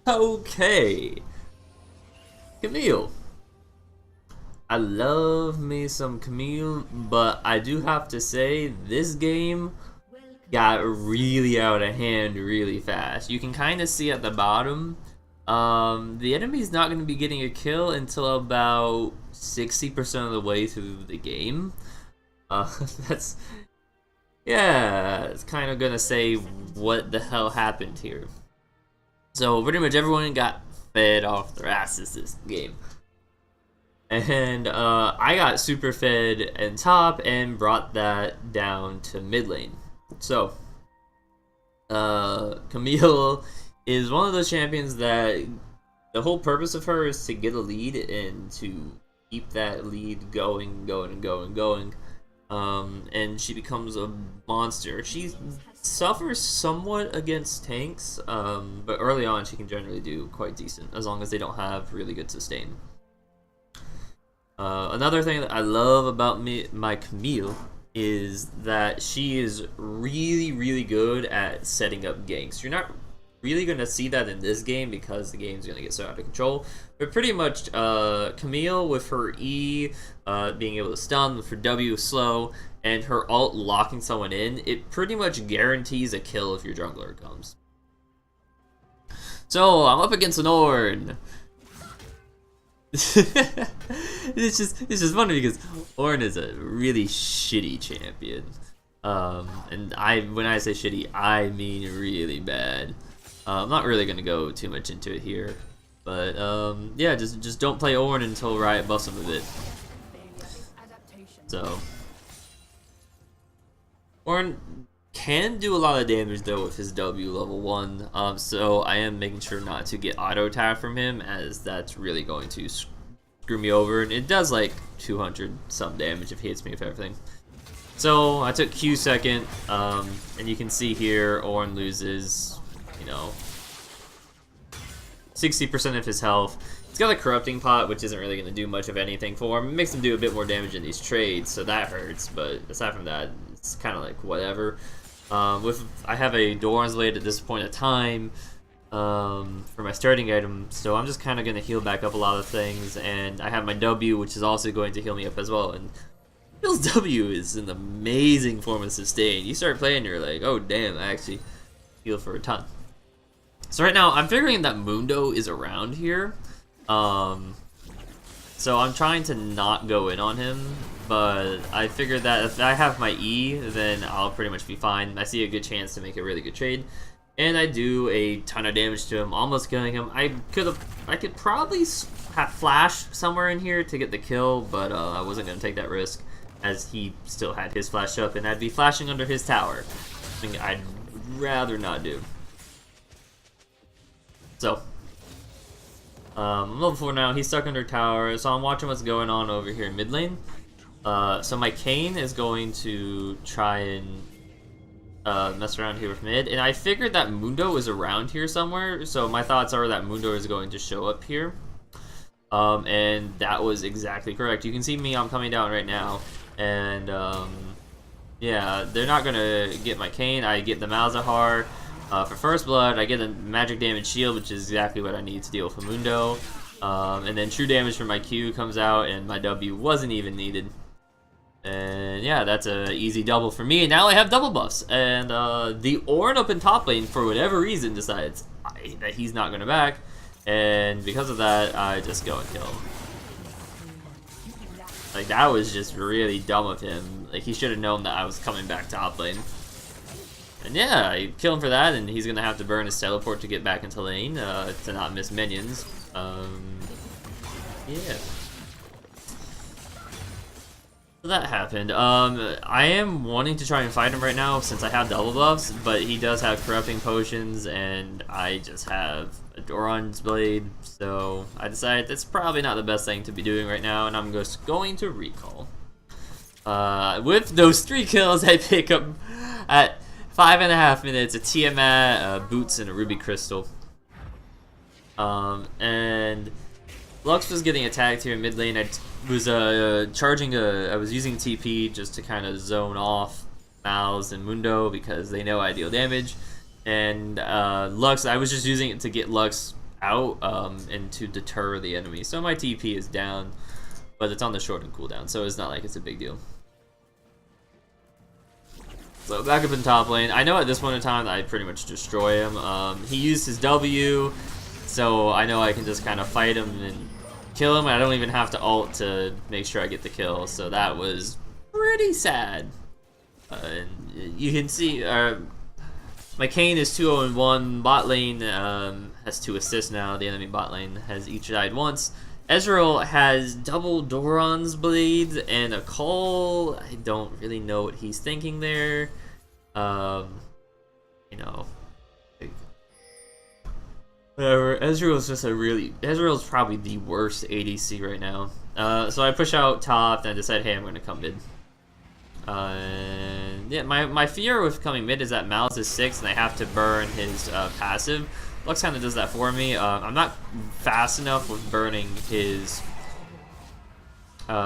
Okay, Camille. I love me some Camille, but I do have to say this game got really out of hand really fast. You can kind of see at the bottom, the enemy's not going to be getting a kill until about 60% of the way through the game. That's, yeah, it's kind of going to say what the hell happened here. So pretty much everyone got fed off their asses this game. And I got super fed in top and brought that down to mid lane. So, Camille is one of those champions that the whole purpose of her is to get a lead and to keep that lead going. And she becomes a monster. She suffers somewhat against tanks, but early on she can generally do quite decent as long as they don't have really good sustain. Another thing that I love about my Camille is that she is really good at setting up ganks. You're not really going to see that in this game because the game's going to get so out of control. But pretty much Camille with her E being able to stun, with her W slow, and her ult locking someone in, it pretty much guarantees a kill if your jungler comes. So I'm up against an Ornn. it's just funny because Ornn is a really shitty champion, and when I say shitty, I mean really bad. I'm not really gonna go too much into it here, but yeah, just don't play Ornn until Riot buffs him a bit. So Ornn can do a lot of damage though with his W level 1, so I am making sure not to get auto attack from him, as that's really going to screw me over, and it does like 200 some damage if he hits me with everything. So I took Q second, and you can see here Ornn loses, you know, 60% of his health. He's got a corrupting pot, which isn't really going to do much of anything for him. It makes him do a bit more damage in these trades, so that hurts, but aside from that, it's kind of like whatever. I have a Doran's Blade at this point of time for my starting item, so I'm just kind of going to heal back up a lot of things, and I have my W, which is also going to heal me up as well. And Camille's W is an amazing form of sustain. You start playing, you're like, oh damn, I actually heal for a ton. So right now, I'm figuring that Mundo is around here, so I'm trying to not go in on him. But I figured that if I have my E, then I'll pretty much be fine. I see a good chance to make a really good trade, and I do a ton of damage to him, almost killing him. I could probably have flash somewhere in here to get the kill, but I wasn't gonna take that risk, as he still had his flash up, and I'd be flashing under his tower, something I'd rather not do. So I'm level 4 now. He's stuck under tower, so I'm watching what's going on over here in mid lane. So my Kayn is going to try and mess around here with mid, and I figured that Mundo is around here somewhere, so my thoughts are that Mundo is going to show up here, and that was exactly correct. You can see me, I'm coming down right now, and yeah, they're not gonna get my Kayn. I get the Malzahar for first blood, I get a magic damage shield, which is exactly what I need to deal with Mundo, and then true damage from my Q comes out, and my W wasn't even needed. And yeah, that's an easy double for me, and now I have double buffs. And the Ornn up in top lane, for whatever reason, decides that he's not going to back, and because of that, I just go and kill him. Like, that was just really dumb of him. Like, he should have known that I was coming back top lane. And yeah, I kill him for that, and he's going to have to burn his teleport to get back into lane, to not miss minions. Yeah. So that happened. I am wanting to try and fight him right now since I have double buffs, but he does have corrupting potions, and I just have a Doran's Blade, so I decided that's probably not the best thing to be doing right now, and I'm just going to recall. With those 3 kills, I pick up at 5.5 minutes a Tiamat, Boots, and a Ruby Crystal. And Lux was getting attacked here in mid lane. I was I was using TP just to kind of zone off Malz and Mundo because they know I deal damage. And Lux, I was just using it to get Lux out and to deter the enemy. So my TP is down, but it's on the shortened cooldown, so it's not like it's a big deal. So back up in top lane. I know at this point in time I pretty much destroy him. He used his W, so I know I can just kind of fight him and kill him. I don't even have to ult to make sure I get the kill, so that was pretty sad. And you can see my Kayn is 2-0-1. Bot lane has 2 assists now. The enemy bot lane has each died once. Ezreal has double Doran's blades and a call. I don't really know what he's thinking there. You know, whatever. Ezreal's probably the worst ADC right now. So I push out top and I decide, hey, I'm going to come mid. Yeah, my fear with coming mid is that Mal's is 6 and I have to burn his passive. Lux kind of does that for me. I'm not fast enough with burning his,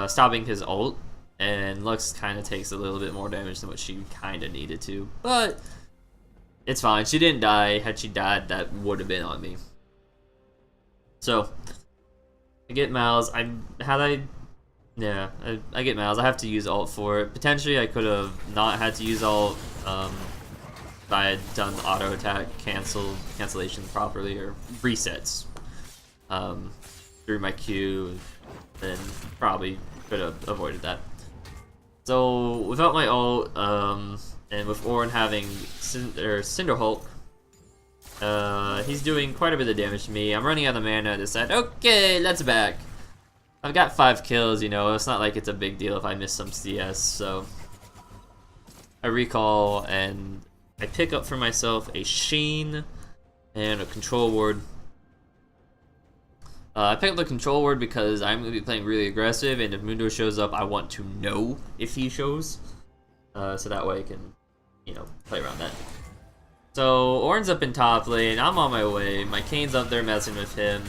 stopping his ult, and Lux kind of takes a little bit more damage than what she kind of needed to. But it's fine. She didn't die. Had she died, that would have been on me. So I get Mal's. I get Mal's. I have to use ult for it. Potentially, I could have not had to use ult if I had done auto attack cancellation properly, or resets through my Q, then probably could have avoided that. So without my ult, and with Ornn having Cinderhulk, he's doing quite a bit of damage to me. I'm running out of mana. I decide, okay, let's back. I've got 5 kills, you know, it's not like it's a big deal if I miss some CS, so I recall and I pick up for myself a Sheen and a Control Ward. I pick up the Control Ward because I'm going to be playing really aggressive, and if Mundo shows up, I want to know if he shows, so that way I can, you know, play around that. So Ornn's up in top lane, I'm on my way, my Kayn's up there messing with him,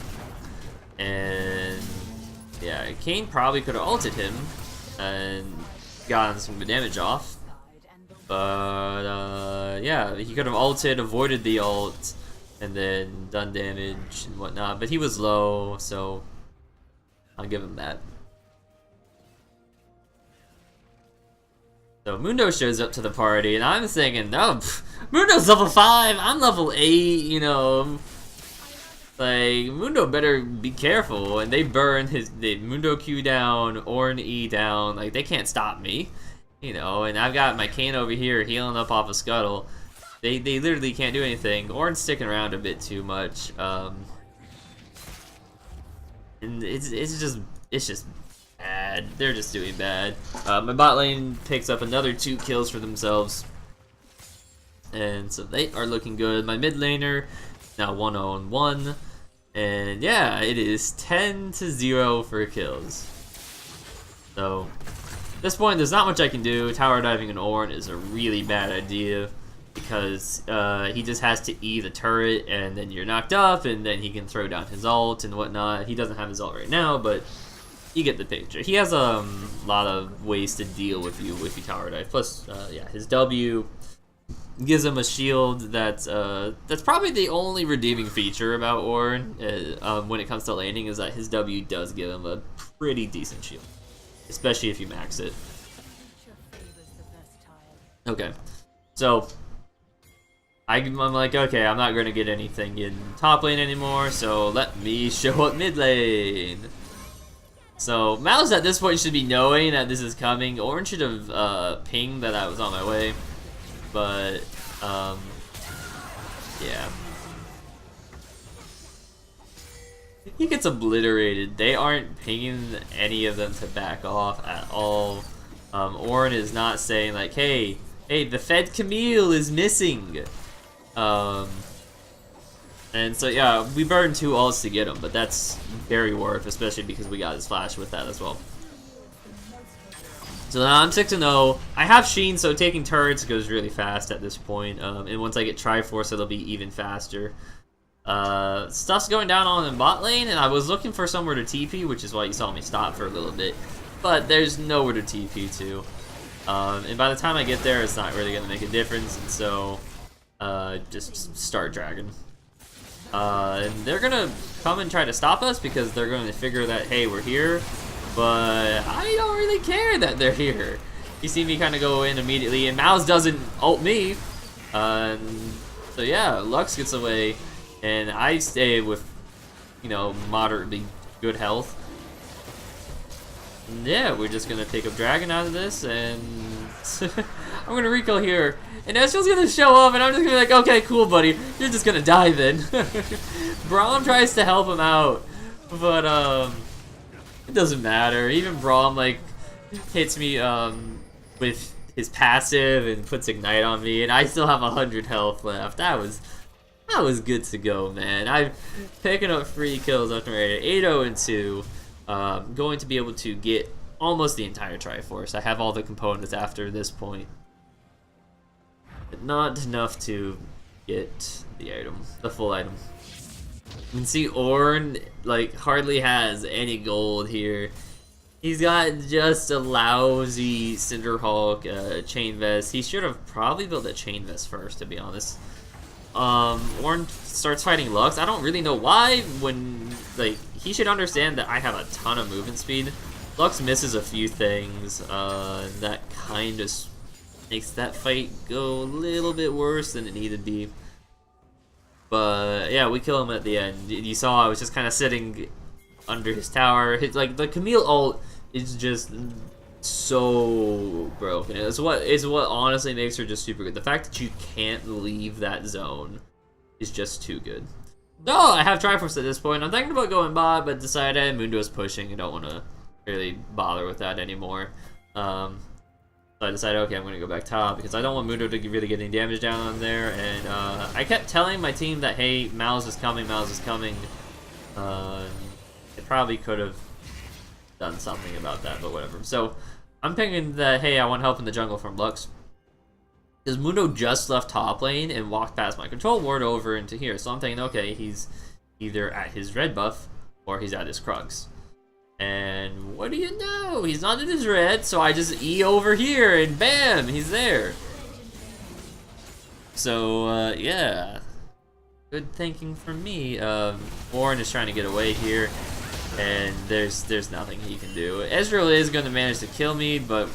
and yeah, Kayn probably could have ulted him and gotten some damage off. But yeah, he could have ulted, avoided the ult, and then done damage and whatnot. But he was low, so I'll give him that. So Mundo shows up to the party, and I'm thinking, no, Mundo's level 5, I'm level 8, you know. Like, Mundo better be careful, and they burn the Mundo Q down, Ornn E down, like, they can't stop me, you know, and I've got my Kayn over here healing up off a Scuttle. They literally can't do anything. Ornn's sticking around a bit too much, and it's just bad. They're just doing bad. My bot lane picks up another 2 kills for themselves, and so they are looking good. My mid laner now 1-0-1. And yeah, it is 10-0 for kills. So at this point, there's not much I can do. Tower diving an Ornn is a really bad idea because he just has to E the turret, and then you're knocked up, and then he can throw down his ult and whatnot. He doesn't have his ult right now, but you get the picture. He has a lot of ways to deal with you if you tower dive. Plus, yeah, his W gives him a shield that's probably the only redeeming feature about Ornn when it comes to laning, is that his W does give him a pretty decent shield, especially if you max it. Okay, so I'm like, okay, I'm not gonna get anything in top lane anymore, so let me show up mid lane. So Mouse at this point should be knowing that this is coming. Ornn should have pinged that I was on my way. But, yeah. He gets obliterated. They aren't pinging any of them to back off at all. Ornn is not saying like, hey, the Fed Camille is missing. And so, yeah, we burned 2 ults to get him, but that's very worth, especially because we got his flash with that as well. So now I'm 6-0. I have Sheen, so taking turrets goes really fast at this point. And once I get Triforce, it'll be even faster. Stuff's going down on the bot lane, and I was looking for somewhere to TP, which is why you saw me stop for a little bit. But there's nowhere to TP to. And by the time I get there, it's not really going to make a difference, and so just start dragon. And they're gonna come and try to stop us because they're gonna figure that, hey, we're here. But I don't really care that they're here. You see me kind of go in immediately, and Mouse doesn't ult me. So yeah, Lux gets away, and I stay with, you know, moderately good health. And yeah, we're just gonna pick up Dragon out of this, and I'm gonna recall here, and Ezreal's gonna show up, and I'm just gonna be like, okay, cool, buddy, you're just gonna die then. Braum tries to help him out, but it doesn't matter. Even Braum like hits me with his passive and puts Ignite on me, and I still have 100 health left. That was good to go, man. I'm picking up 3 kills after 8-0-2. Going to be able to get almost the entire Triforce. I have all the components after this point, but not enough to get the item, the full item. You can see Ornn like hardly has any gold here. He's got just a lousy Cinderhawk chain vest. He should have probably built a chain vest first, to be honest. Ornn starts fighting Lux. I don't really know why. When like he should understand that I have a ton of movement speed. Lux misses a few things. That kind of makes that fight go a little bit worse than it needed to be. But yeah, we kill him at the end. You saw I was just kind of sitting under his tower. Like the Camille ult is just so broken. It's what honestly makes her just super good. The fact that you can't leave that zone is just too good. No, I have Triforce at this point. I'm thinking about going bot, but decided Mundo's pushing. I don't want to really bother with that anymore. So I decided, okay, I'm going to go back top because I don't want Mundo to really get any damage down on there. And I kept telling my team that, hey, Mouse is coming, Mouse is coming. It probably could have done something about that, but whatever. So I'm thinking that, hey, I want help in the jungle from Lux. Because Mundo just left top lane and walked past my control ward over into here. So I'm thinking, okay, he's either at his red buff or he's at his Krugs. And what do you know? He's not in his red, so I just E over here and bam, he's there. So, yeah. Good thinking from me. Ornn is trying to get away here, and there's nothing he can do. Ezreal is going to manage to kill me, but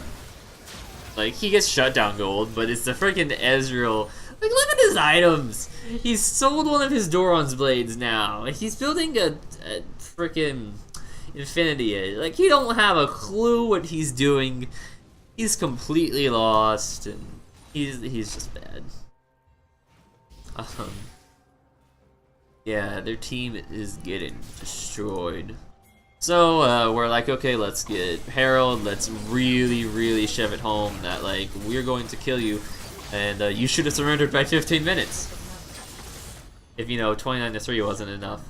like he gets shutdown gold, but it's the freaking Ezreal. Like, look at his items. He's sold one of his Doran's blades now. He's building a freaking Infinity. Like, he don't have a clue what he's doing. He's completely lost, and he's just bad. Yeah, their team is getting destroyed. So we're like, okay, let's get Herald. Let's really shove it home that like we're going to kill you, and you should have surrendered by 15 minutes. If you know 29-3 wasn't enough.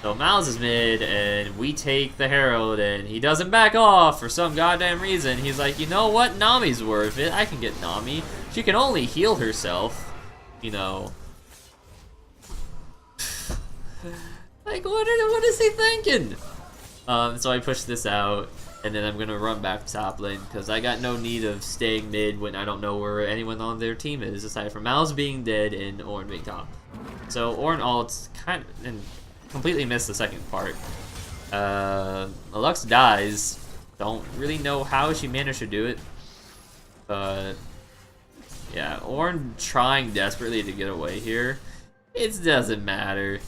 So Miles is mid, and we take the Herald, and he doesn't back off for some goddamn reason. He's like, you know what? Nami's worth it. I can get Nami. She can only heal herself, you know. Like, what is he thinking? So I push this out, and then I'm going to run back top lane, because I got no need of staying mid when I don't know where anyone on their team is, aside from Miles being dead and Ornn being top. So Ornn ults kind of, and completely missed the second part. Lux dies. Don't really know how she managed to do it. But yeah, Ornn trying desperately to get away here. It doesn't matter.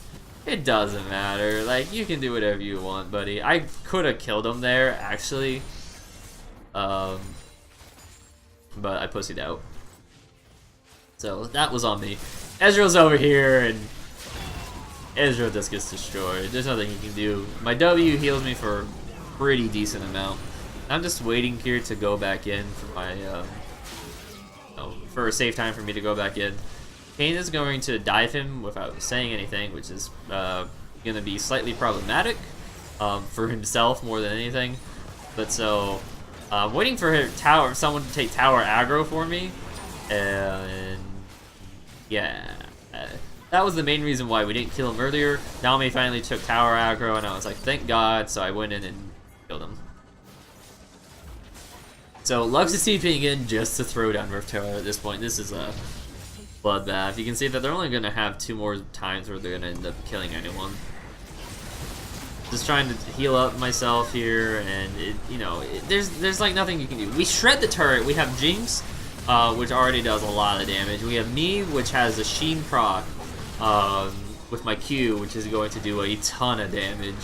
It doesn't matter. Like, you can do whatever you want, buddy. I could have killed him there, actually. But I pussied out. So that was on me. Ezreal's over here, and Ezreal just gets destroyed. There's nothing he can do. My W heals me for a pretty decent amount. I'm just waiting here to go back in for my, for a safe time for me to go back in. Kane is going to dive him without saying anything, which is going to be slightly problematic for himself more than anything. But so, I'm waiting for someone to take tower aggro for me, and yeah. That was the main reason why we didn't kill him earlier. Nami finally took tower aggro, and I was like, thank God, so I went in and killed him. So Lux is TPing in just to throw down Rift Tower at this point. This is bloodbath. You can see that they're only going to have 2 more times where they're going to end up killing anyone. Just trying to heal up myself here, and there's like nothing you can do. We shred the turret. We have Jinx, which already does a lot of damage. We have me, which has a Sheen proc with my Q, which is going to do a ton of damage.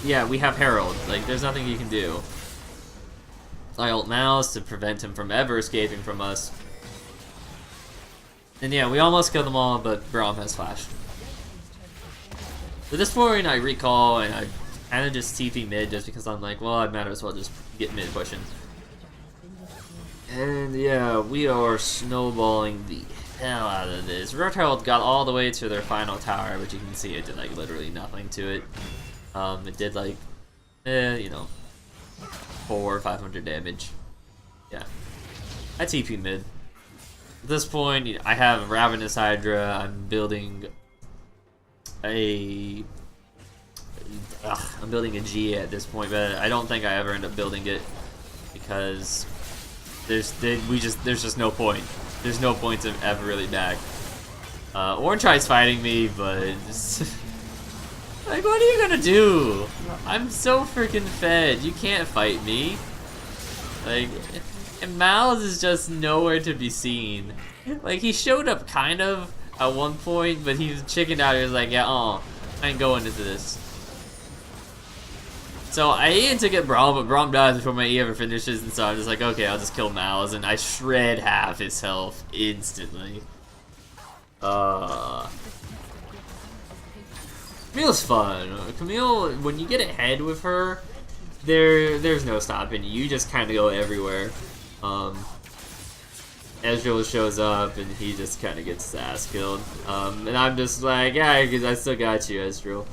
Yeah, we have Herald. Like, there's nothing you can do. I ult Mouse to prevent him from ever escaping from us. And yeah, we almost killed them all, but Braum has Flash. At this point, I recall, and I kind of just TP mid just because I'm like, well, I might as well just get mid pushing. And yeah, we are snowballing the hell out of this. Road Herald got all the way to their final tower, but you can see it did like literally nothing to it. It did like, 400 or 500 damage. Yeah, I TP mid. At this point, I have Ravenous Hydra. I'm building I'm building a G at this point, but I don't think I ever end up building it because there's just no point. There's no point to ever really back. Ornn tries fighting me, but it's like, what are you gonna do? I'm so freaking fed. You can't fight me. Like, and Miles is just nowhere to be seen. Like, he showed up kind of at one point, but he was chickened out. He was like, yeah, I ain't going into this. So I aim to get Braum, but Braum dies before my E ever finishes, and so I'm just like, okay, I'll just kill Miles, and I shred half his health instantly. Camille's fun. Camille, when you get ahead with her, there's no stopping. You just kind of go everywhere. Ezreal shows up and he just kind of gets his ass killed. And I'm just like, yeah, because I still got you, Ezreal.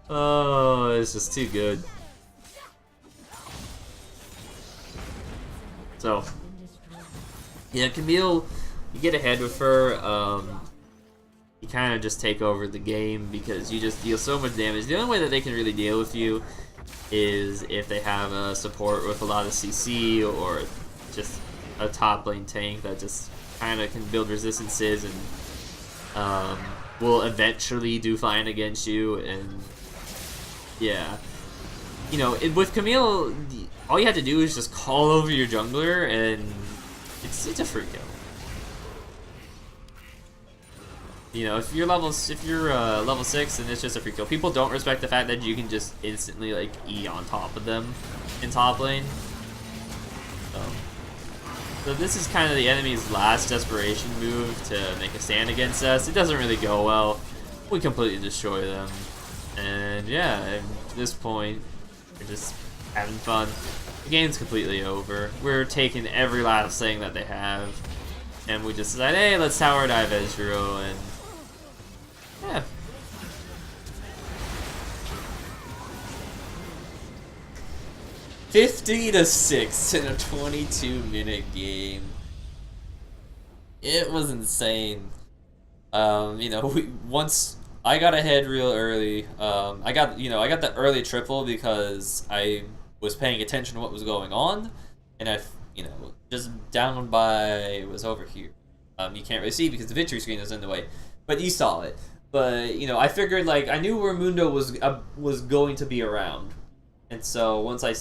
Oh, it's just too good. So, yeah, Camille, you get ahead with her. You kind of just take over the game because you just deal so much damage. The only way that they can really deal with you is if they have a support with a lot of CC or just a top lane tank that just kind of can build resistances and will eventually do fine against you. And yeah, with Camille, all you have to do is just call over your jungler and it's a free kill. If you're level 6 and it's just a free kill, people don't respect the fact that you can just instantly like E on top of them in top lane. So this is kind of the enemy's last desperation move to make a stand against us. It doesn't really go well. We completely destroy them. And yeah, at this point, we're just having fun. The game's completely over. We're taking every last thing that they have. And we just decide, hey, let's tower dive Ezreal, and yeah. $50-6 in a 22-minute game. It was insane. Once I got ahead real early. I got the early triple because I was paying attention to what was going on, and I just down by, it was over here. You can't really see because the victory screen was in the way, but you saw it. But I figured, like, I knew where Mundo was going to be around. And so once I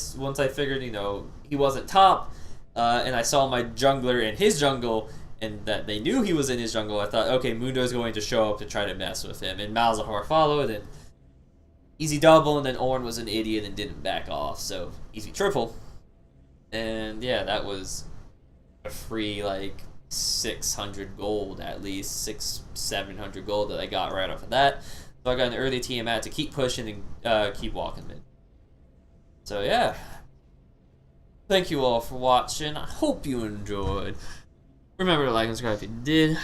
figured, he wasn't top, and I saw my jungler in his jungle, and that they knew he was in his jungle, I thought, okay, Mundo's going to show up to try to mess with him. And Malzahar followed, and easy double, and then Ornn was an idiot and didn't back off, so easy triple. And yeah, that was a free, like, 600 gold at least, 700 gold that I got right off of that. So I got an early Tiamat to keep pushing and keep walking mid. So yeah, thank you all for watching. I hope you enjoyed. Remember to like and subscribe if you did.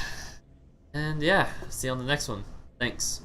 And yeah, see you on the next one. Thanks.